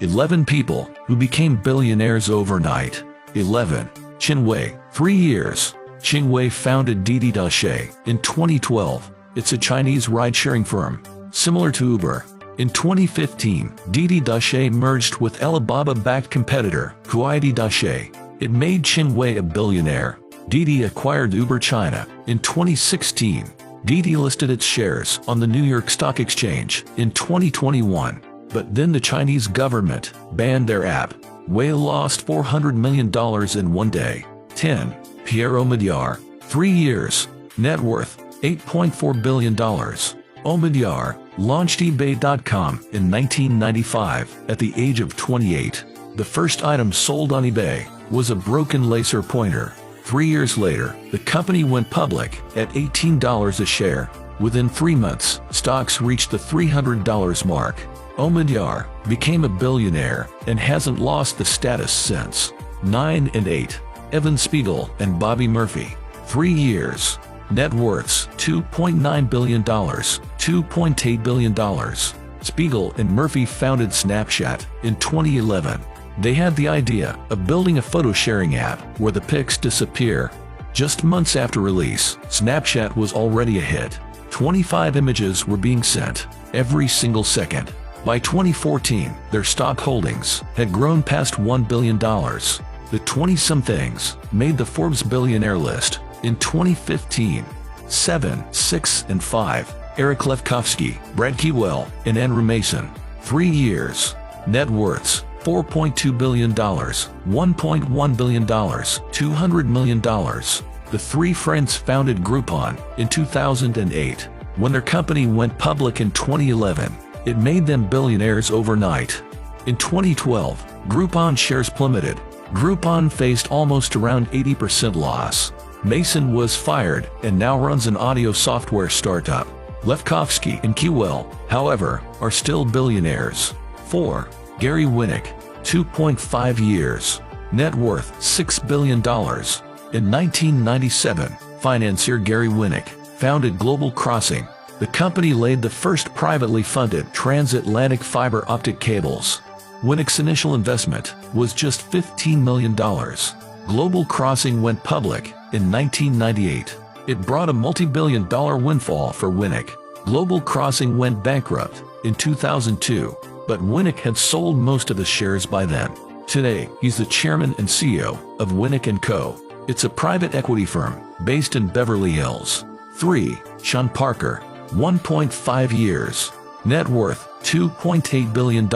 11 people who became billionaires overnight. 11. Qin Wei, 3 years. Qin Wei founded Didi Dash in 2012. It's a Chinese ride-sharing firm, similar to Uber. In 2015, Didi Dash merged with Alibaba-backed competitor Kuaidi Dash. It made Qin Wei a billionaire. Didi acquired Uber China. In 2016, Didi listed its shares on the New York Stock Exchange in 2021. But then the Chinese government banned their app. Wei lost $400 million in one day. 10. Pierre Omidyar, 3 years. Net worth, $8.4 billion. Omidyar launched eBay.com in 1995 at the age of 28. The first item sold on eBay was a broken laser pointer. 3 years later, the company went public at $18 a share. Within 3 months, stocks reached the $300 mark. Omidyar became a billionaire and hasn't lost the status since. 9 and 8. Evan Spiegel and Bobby Murphy, 3 years. Net worths $2.9 billion, $2.8 billion. Spiegel and Murphy founded Snapchat in 2011. They had the idea of building a photo-sharing app where the pics disappear. Just months after release, Snapchat was already a hit. 25 images were being sent every single second. By 2014, their stock holdings had grown past $1 billion. The 20-somethings made the Forbes billionaire list in 2015. 7, 6, and 5. Eric Lefkofsky, Brad Keywell, and Andrew Mason, 3 years. Net worths $4.2 billion, $1.1 billion, $200 million. The three friends founded Groupon in 2008. When their company went public in 2011, it made them billionaires overnight. In 2012, Groupon shares plummeted. Groupon faced almost around 80% loss. Mason was fired and now runs an audio software startup. Lefkofsky and Keywell, however, are still billionaires. 4. Gary Winnick, 2.5 years. Net worth $6 billion. In 1997, financier Gary Winnick founded Global Crossing. The company laid the first privately funded transatlantic fiber optic cables. Winnick's initial investment was just $15 million. Global Crossing went public in 1998. It brought a multi-billion-dollar windfall for Winnick. Global Crossing went bankrupt in 2002, but Winnick had sold most of the shares by then. Today, he's the chairman and CEO of Winnick & Co. It's a private equity firm based in Beverly Hills. 3. Sean Parker, 1.5 years. Net worth $2.8 billion.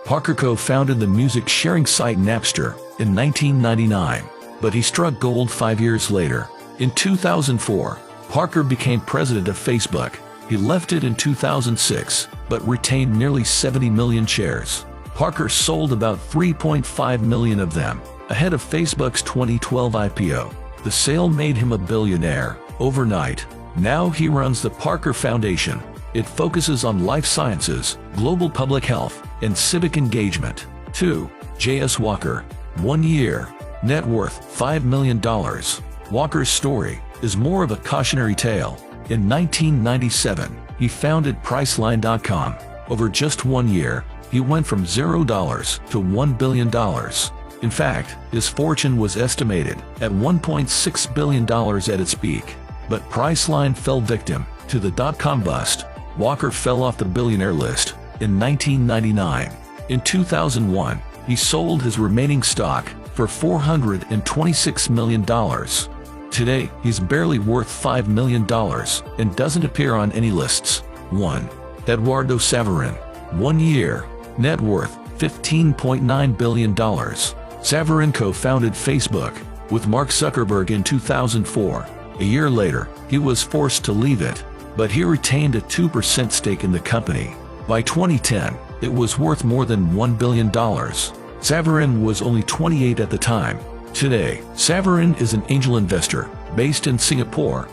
Parker co-founded the music-sharing site Napster in 1999, but he struck gold 5 years later. In 2004, Parker became president of Facebook. He left it in 2006, but retained nearly 70 million shares. Parker sold about 3.5 million of them, ahead of Facebook's 2012 IPO. The sale made him a billionaire overnight. Now he runs the Parker Foundation. It focuses on life sciences, global public health, and civic engagement. 2. J.S. Walker, 1 year. Net worth $5 million. Walker's story is more of a cautionary tale. In 1997, he founded Priceline.com. Over just 1 year, he went from $0 to $1 billion. In fact, his fortune was estimated at $1.6 billion at its peak. But Priceline fell victim to the dot-com bust. Walker fell off the billionaire list in 1999. In 2001, he sold his remaining stock for $426 million. Today, he's barely worth $5 million and doesn't appear on any lists. 1. Eduardo Saverin, 1 year. Net worth $15.9 billion. Saverin co-founded Facebook with Mark Zuckerberg in 2004. A year later, he was forced to leave it, but he retained a 2% stake in the company. By 2010, it was worth more than $1 billion. Saverin was only 28 at the time. Today, Saverin is an angel investor based in Singapore.